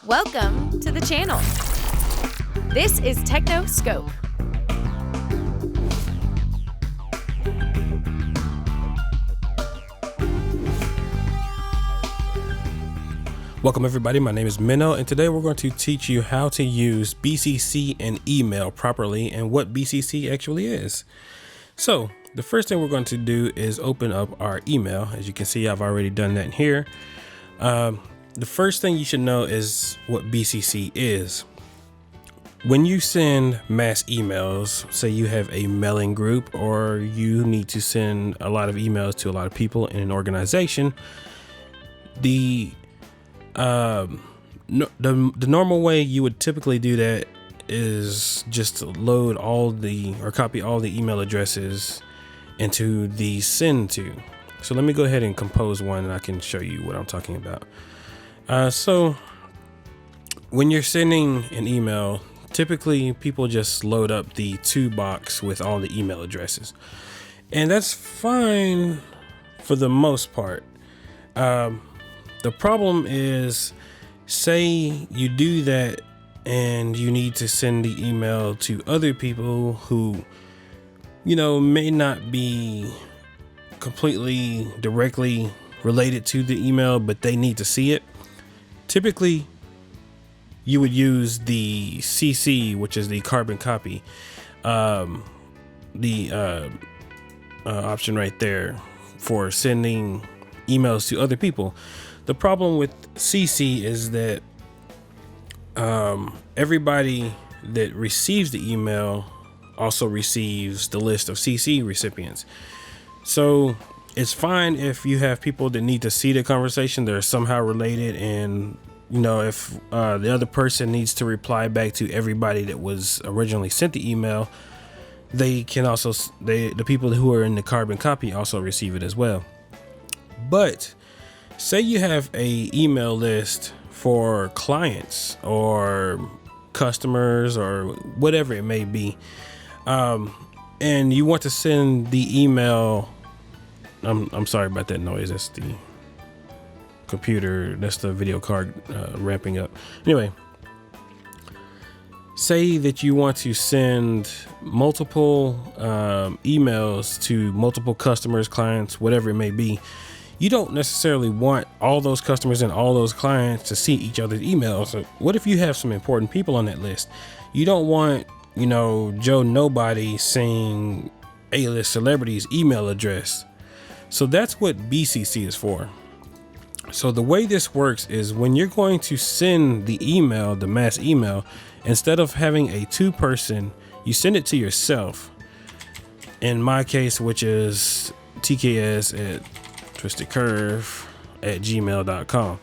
Welcome to the channel. This is TechnoScope. Welcome everybody, my name is Minnow, and today we're going to teach you how to use BCC and email properly and what BCC actually is. So the first thing we're going to do is open up our email. As you can see, I've already done that here. The first thing you should know is what BCC is. When you send mass emails, say you have a mailing group or you need to send a lot of emails to a lot of people in an organization, the normal way you would typically do that is just to load copy all the email addresses into the send to. So let me go ahead and compose one and I can show you what I'm talking about. So when you're sending an email, typically people just load up the to box with all the email addresses, and that's fine for the most part. The problem is, say you do that and you need to send the email to other people who, may not be completely directly related to the email, but they need to see it. Typically, you would use the CC, which is the carbon copy, the option right there for sending emails to other people. The problem with CC is that everybody that receives the email also receives the list of CC recipients. So it's fine if you have people that need to see the conversation, they're somehow related, and if the other person needs to reply back to everybody that was originally sent the email, they can also, the people who are in the carbon copy also receive it as well. But say you have a email list for clients or customers or whatever it may be, and you want to send the email. I'm sorry about that noise. That's the computer. That's the video card ramping up. Anyway, say that you want to send multiple emails to multiple customers, clients, whatever it may be. You don't necessarily want all those customers and all those clients to see each other's emails. So what if you have some important people on that list? You don't want, Joe Nobody seeing A-list celebrities' email address. So that's what BCC is for. So the way this works is when you're going to send the email, the mass email, instead of having a two-person, you send it to yourself. In my case, which is TwistedCurve@gmail.com.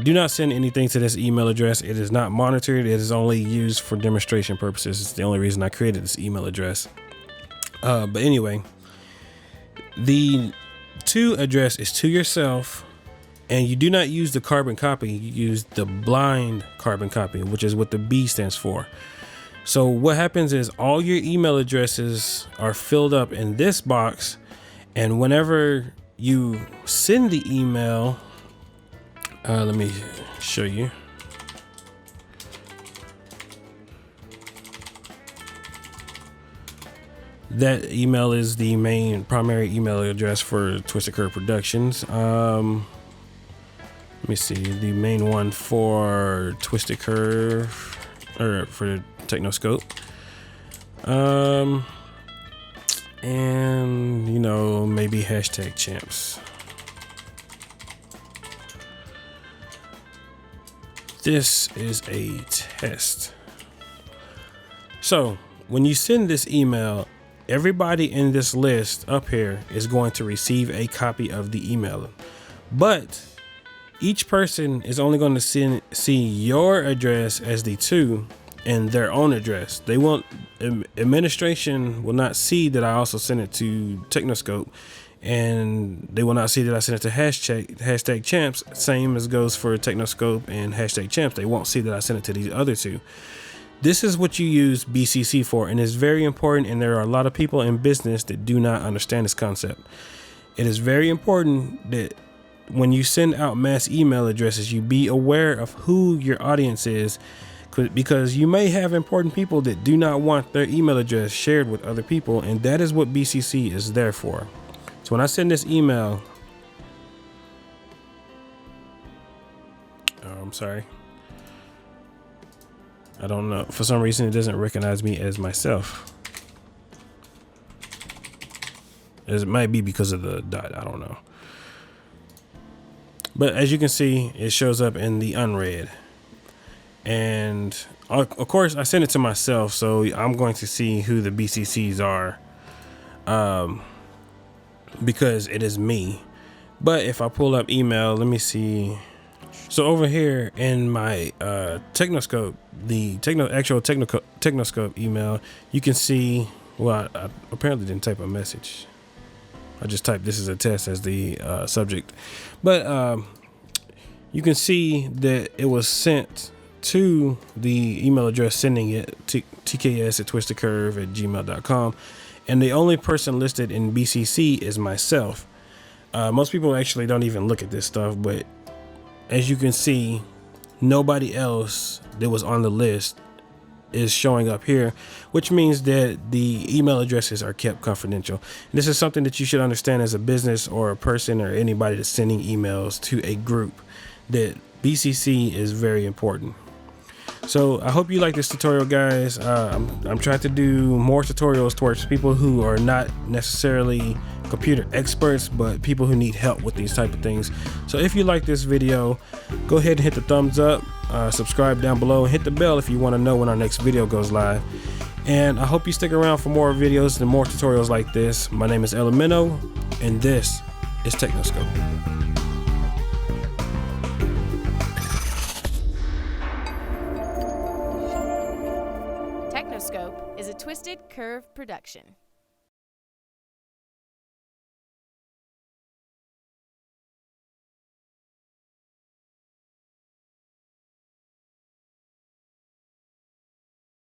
Do not send anything to this email address. It is not monitored. It is only used for demonstration purposes. It's the only reason I created this email address. But anyway, the to address is to yourself, and you do not use the carbon copy. You use the blind carbon copy, which is what the B stands for. So what happens is all your email addresses are filled up in this box, and whenever you send the email, let me show you. That email is the main primary email address for TwistedCurve Productions. Let me see, the main one for TwistedCurve, or for TechnoScope. And maybe hashtag champs. This is a test. So when you send this email, everybody in this list up here is going to receive a copy of the email, but each person is only going to see your address as the to and their own address. They won't, administration will not see that I also sent it to TechnoScope, and they will not see that I sent it to hashtag champs. Same as goes for TechnoScope and hashtag champs. They won't see that I sent it to these other two. This is what you use BCC for, and it's very important, and there are a lot of people in business that do not understand this concept. It is very important that when you send out mass email addresses, you be aware of who your audience is, because you may have important people that do not want their email address shared with other people, and that is what BCC is there for. So when I send this email, I'm sorry, I don't know, for some reason it doesn't recognize me as myself. It might be because of the dot, I don't know. But as you can see, it shows up in the unread. And of course I send it to myself, so I'm going to see who the BCCs are, because it is me. But if I pull up email, let me see. So over here in my Technoscope, the actual Technoscope email, you can see, well, I apparently didn't type a message. I just typed "this is a test" as the subject. But you can see that it was sent to the email address sending it, tks@twistedcurve@gmail.com, and the only person listed in BCC is myself. Most people actually don't even look at this stuff, but as you can see, nobody else that was on the list is showing up here, which means that the email addresses are kept confidential. And this is something that you should understand as a business or a person or anybody that's sending emails to a group, that BCC is very important. So I hope you like this tutorial, guys. I'm trying to do more tutorials towards people who are not necessarily computer experts, but people who need help with these type of things. So if you like this video, go ahead and hit the thumbs up, subscribe down below, and hit the bell if you want to know when our next video goes live. And I hope you stick around for more videos and more tutorials like this. My name is Elemento, and this is Technoscope. Technoscope is a Twisted Curve production.